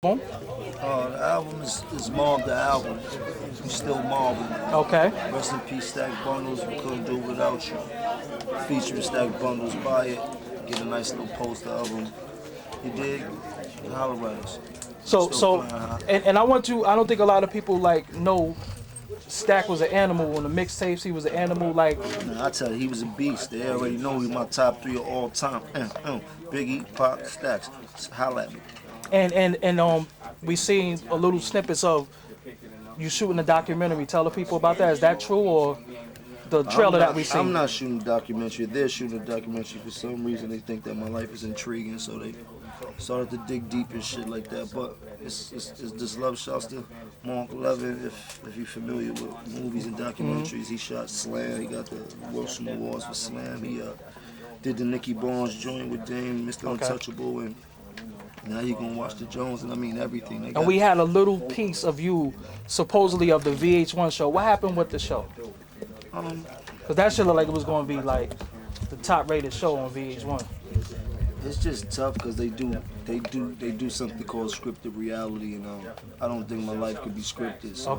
The album is Mob the album. We still mobbing. Okay. Rest in peace, Stack Bundles. We couldn't do it without you. Featuring Stack Bundles. Buy it. Get a nice little poster of them. You dig? Holler at us. And I don't think a lot of people know Stack was an animal on the mixtapes. He was an animal I tell you, he was a beast. They already know he's my top 3 of all time. Biggie, Pop, Stacks. Holla at me. And we seen a little snippets of you shooting a documentary. Tell the people about that. Is that true or the trailer that we seen? I'm not shooting a documentary. They're shooting a documentary. For some reason, they think that my life is intriguing, so they started to dig deep and shit like that. But it's just love shots to my Uncle Levin. If you're familiar with movies and documentaries, he shot Slam. He got the Wilson Awards for Slam. He did the Nicky Barnes joint with Dame, Mr. Untouchable, and now you're gonna watch the Jones, and I mean everything. And we had a little piece of you, supposedly of the VH1 show. What happened with the show? Cause that shit looked like it was gonna be the top rated show on VH1. It's just tough because they do something called scripted reality, and I don't think my life could be scripted. So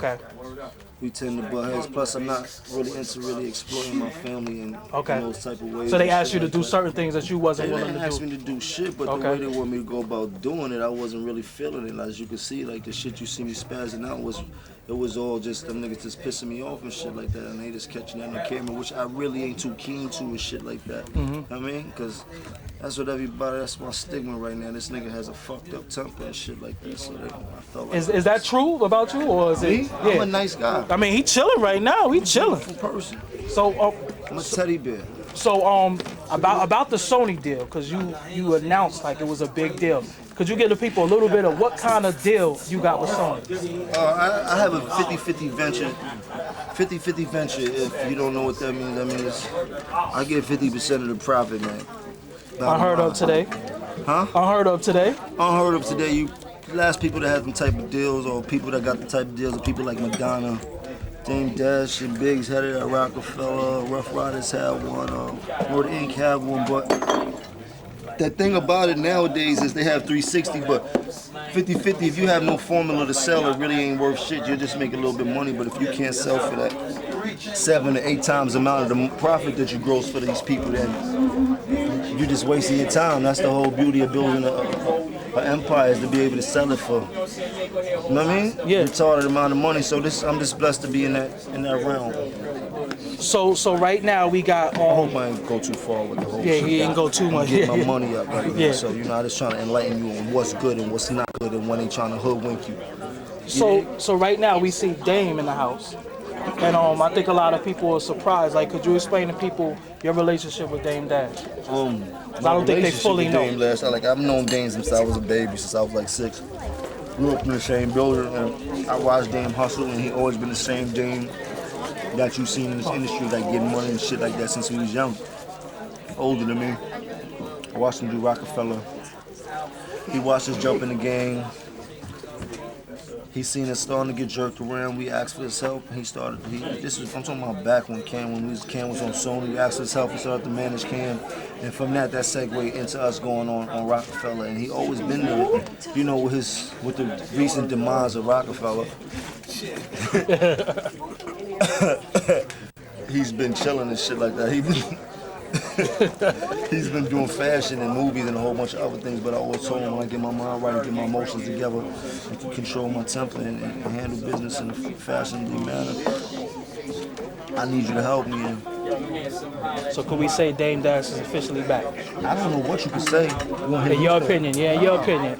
we tend to butt heads. Plus, I'm not really into exploiting my family in those type of ways. So they asked you to do certain things that you wasn't willing to do. They didn't ask me to do shit, but the way they want me to go about doing it, I wasn't really feeling it. As you can see, the shit you see me spazzing out was all just them niggas just pissing me off and shit like that, and they just catching that on camera, which I really ain't too keen to and shit like that. I mean, because that's what that's my stigma right now. This nigga has a fucked up temper and shit like that. So I felt like is that true about you, or is it? Yeah. I'm a nice guy. I mean, he chilling right now. He chilling. Beautiful person. So I'm a teddy bear. So about the Sony deal, because you announced it was a big deal. Could you give the people a little bit of what kind of deal you got with Sony? I have a 50-50 venture. 50-50 venture. If you don't know what that means I get 50% of the profit, man. Unheard of today. Huh? Unheard of today. Unheard of today. You last people that have them type of deals, or people that got the type of deals, are people like Madonna, Dame Dash, and Biggs had it at Rockefeller. Rough Riders had one. Lord Inc. had one. But the thing about it nowadays is they have 360, but 50-50, if you have no formula to sell, it really ain't worth shit. You'll just make a little bit of money, but if you can't sell for that 7 to 8 times the amount of the profit that you gross for these people, then you're just wasting your time. That's the whole beauty of building an empire, is to be able to sell it for, you know what I mean? Yeah. Retarded amount of money. So I'm just blessed to be in that realm. So right now we got. I hope I ain't go too far with the whole shit. Yeah, he ain't go too much. Get my money up right now. So I just trying to enlighten you on what's good and what's not good, and when they trying to hoodwink you. So right now we see Dame in the house, and I think a lot of people are surprised. Could you explain to people your relationship with Dame Dash? I don't think they fully know. I've known Dame since I was a baby, since I was like 6. Grew up in the same building, and I watched Dame hustle, and he always been the same Dame that you've seen in this industry, getting money and shit like that since he was young. Older than me. I watched him do Rockefeller. He watched us jump in the game. He seen us starting to get jerked around. We asked for his help. I'm talking about back when Cam was on Sony. We asked for his help. He started to manage Cam. And from that segued into us going on Rockefeller. And he always been there, with the recent demise of Rockefeller. He's been chilling and shit like that. He's been doing fashion and movies and a whole bunch of other things, but I always told him when I get my mind right and get my emotions together, I can control my temper and handle business in a fashionably manner. I need you to help me. So could we say Dame Dash is officially back? I don't know what you could say. In your opinion, your opinion.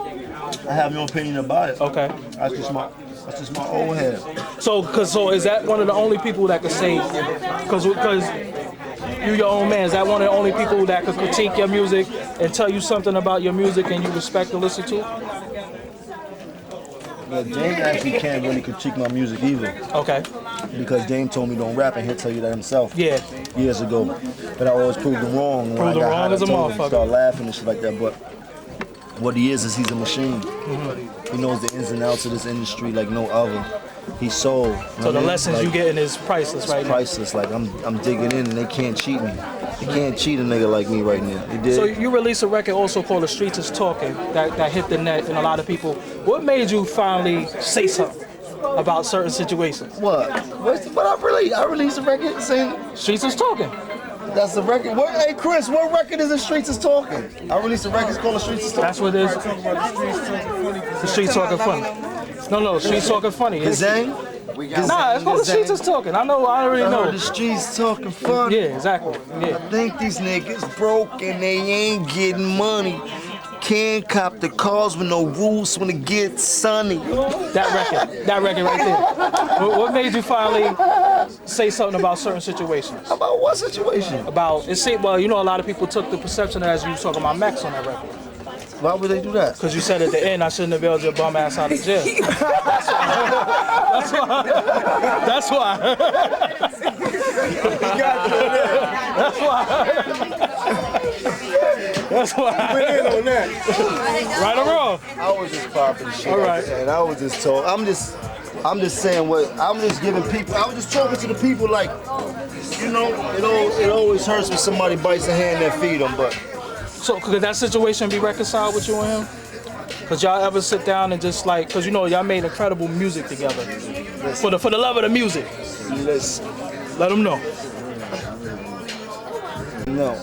I have no opinion about it. Okay. That's just my old head. So is that one of the only people that could say, because you your own man, is that one of the only people that could critique your music and tell you something about your music and you respect and listen to? Yeah, Dame actually can't really critique my music either. Okay. Because Dame told me don't rap, and he'll tell you that himself. Yeah. Years ago. But I always proved him wrong. Proved him wrong as a motherfucker. Start laughing and shit like that. But what he is he's a machine. He knows the ins and outs of this industry like no other. He sold. So the lessons you getting is priceless right now. Priceless. Like I'm digging in and they can't cheat me. They can't cheat a nigga like me right now. You dig? So you released a record also called The Streets Is Talking that hit the net and a lot of people. What made you finally say something about certain situations? What? But I released a record saying Streets Is Talking. that's the record. Hey Chris, what record is The Streets Is Talking? I released a record called The Streets Is Talking. That's what it is. The Streets Talking Funny. No, Streets Talking Funny. The Zang? Nah, it's called The Streets Is Talking. I already know. The streets talking funny. Yeah, exactly. Yeah. I think these niggas broke and they ain't getting money. Can't cop the cars with no rules when it gets sunny. That record right there. What made you finally say something about certain situations? About what situation? About it seemed well, you know, a lot of people took the perception as you was talking about Max on that record. Why would they do that? Because you said at the end I shouldn't have bailed your bum ass out of jail. That's why. That's why. Went in on that. Right or wrong? I was just popping shit. All right. And I was just told. I'm just saying what. I'm just giving people. I was just talking to the people like, you know, it always hurts when somebody bites the hand that feed them, but. So could that situation be reconciled with you and him? Could y'all ever sit down and just like, cause you know y'all made incredible music together. For the love of the music. Listen. Let them know. No.